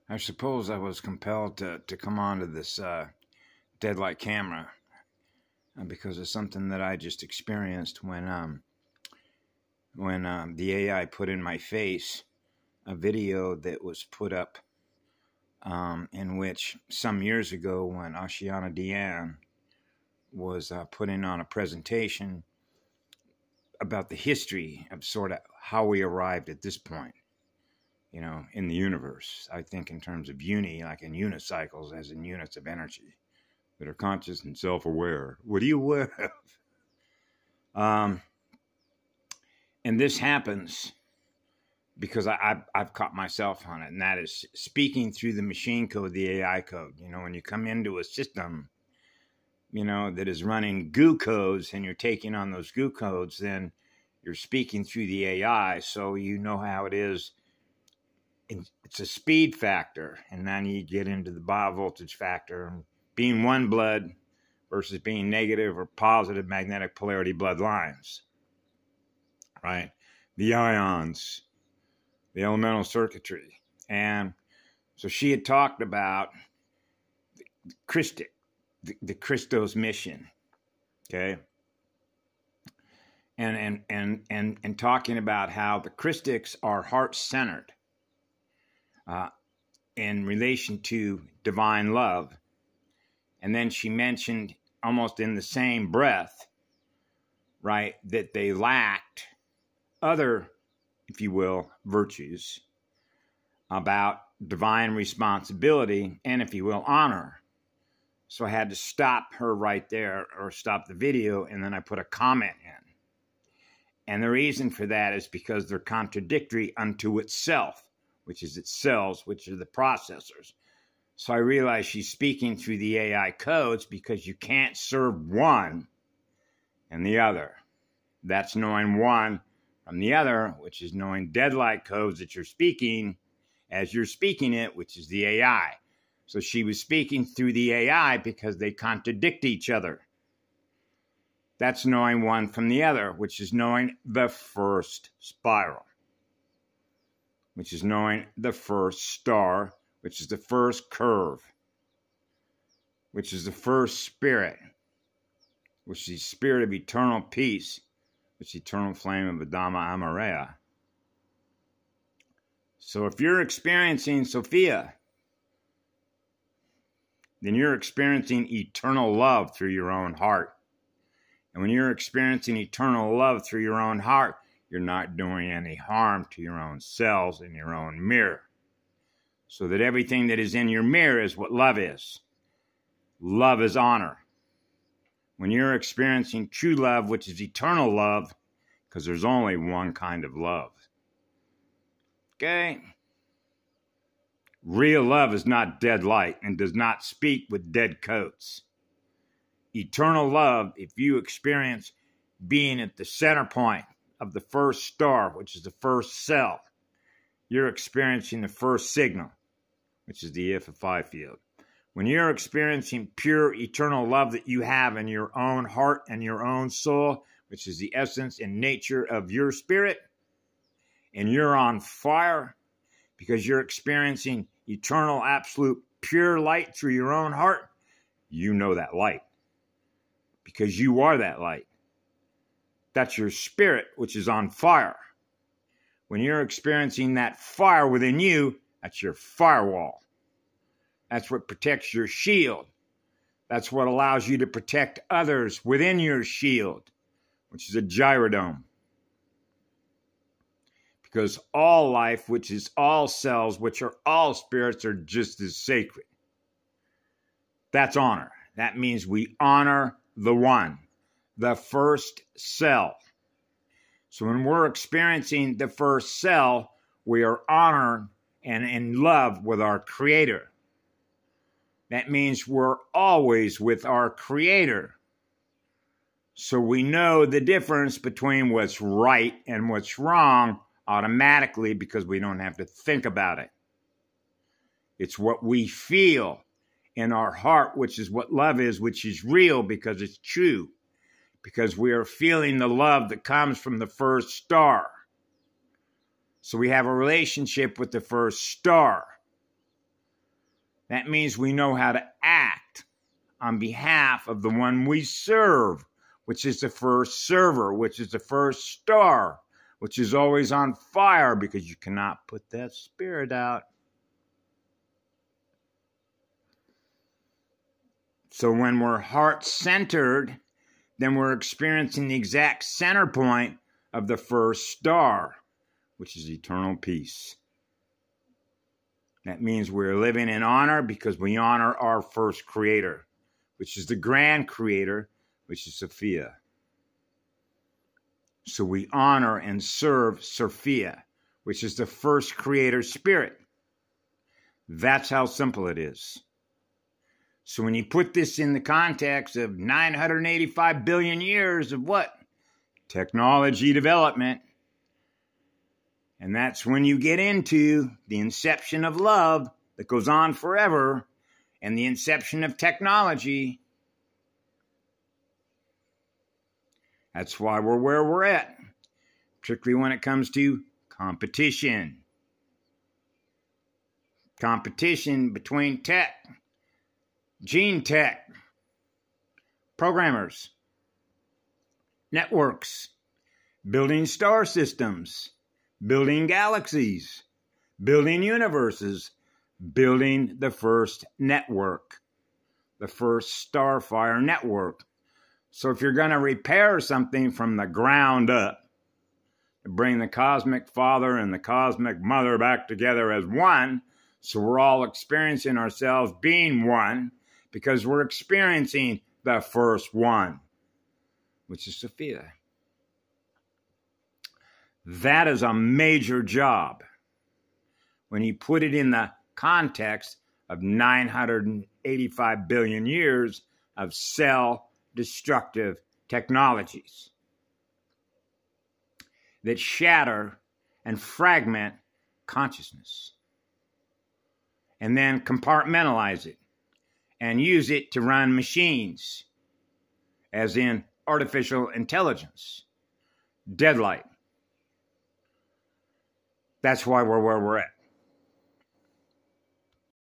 I suppose I was compelled to come onto this deadlight camera because of something that I just experienced when the AI put in my face a video that was put up in which some years ago when Ashiana Diane was putting on a presentation about the history of sort of how we arrived at this point, you know, in the universe. I think in terms of like in unicycles, as in units of energy that are conscious and self-aware. What are you aware of? And this happens because I've caught myself on it, and that is speaking through the machine code, the AI code. You know, when you come into a system, you know, that is running goo codes and you're taking on those goo codes, then you're speaking through the AI, so you know how it is. It's a speed factor, and then you get into the biovoltage factor, and being one blood versus being negative or positive magnetic polarity blood lines, right? The ions, the elemental circuitry. And so she had talked about the Christos mission, okay? And talking about how the Christics are heart-centered in relation to divine love. And then she mentioned almost in the same breath, right, that they lacked other, if you will, virtues about divine responsibility and, if you will, honor. So I had to stop her right there, or stop the video, and then I put a comment in. And the reason for that is because they're contradictory unto itself, which is its cells, which are the processors. So I realized she's speaking through the AI codes because you can't serve one and the other. That's knowing one from the other, which is knowing deadlight codes that you're speaking as you're speaking it, which is the AI. So she was speaking through the AI because they contradict each other. That's knowing one from the other, which is knowing the first spiral, which is knowing the first star, which is the first curve, which is the first spirit, which is the spirit of eternal peace, which is the eternal flame of Adama Amareya. So if you're experiencing Sophia, then you're experiencing eternal love through your own heart. And when you're experiencing eternal love through your own heart, you're not doing any harm to your own cells in your own mirror. So that everything that is in your mirror is what love is. Love is honor. When you're experiencing true love, which is eternal love, because there's only one kind of love. Okay? Real love is not dead light and does not speak with dead codes. Eternal love, if you experience being at the center point of the first star, which is the first cell, you're experiencing the first signal, which is the FFI field. When you're experiencing pure eternal love that you have in your own heart and your own soul, which is the essence and nature of your spirit, and you're on fire because you're experiencing eternal, absolute, pure light through your own heart, you know that light because you are that light. That's your spirit, which is on fire. When you're experiencing that fire within you, that's your firewall. That's what protects your shield. That's what allows you to protect others within your shield, which is a gyrodome. Because all life, which is all cells, which are all spirits, are just as sacred. That's honor. That means we honor the one, the first cell. So when we're experiencing the first cell, we are honored and in love with our Creator. That means we're always with our Creator. So we know the difference between what's right and what's wrong automatically because we don't have to think about it. It's what we feel in our heart, which is what love is, which is real because it's true. Because we are feeling the love that comes from the first star. So we have a relationship with the first star. That means we know how to act on behalf of the one we serve, which is the first server, which is the first star, which is always on fire because you cannot put that spirit out. So when we're heart-centered, then we're experiencing the exact center point of the first star, which is eternal peace. That means we're living in honor because we honor our first creator, which is the grand creator, which is Sophia. So we honor and serve Sophia, which is the first creator spirit. That's how simple it is. So when you put this in the context of 985 billion years of what? Technology development. And that's when you get into the inception of love that goes on forever and the inception of technology. That's why we're where we're at, particularly when it comes to competition. Competition between tech, gene tech, programmers, networks, building star systems, building galaxies, building universes, building the first network, the first Starfire network. So if you're going to repair something from the ground up, to bring the cosmic father and the cosmic mother back together as one, so we're all experiencing ourselves being one, because we're experiencing the first one, which is Sophia. That is a major job when you put it in the context of 985 billion years of cell-destructive technologies that shatter and fragment consciousness and then compartmentalize it and use it to run machines, as in artificial intelligence, deadlight. That's why we're where we're at.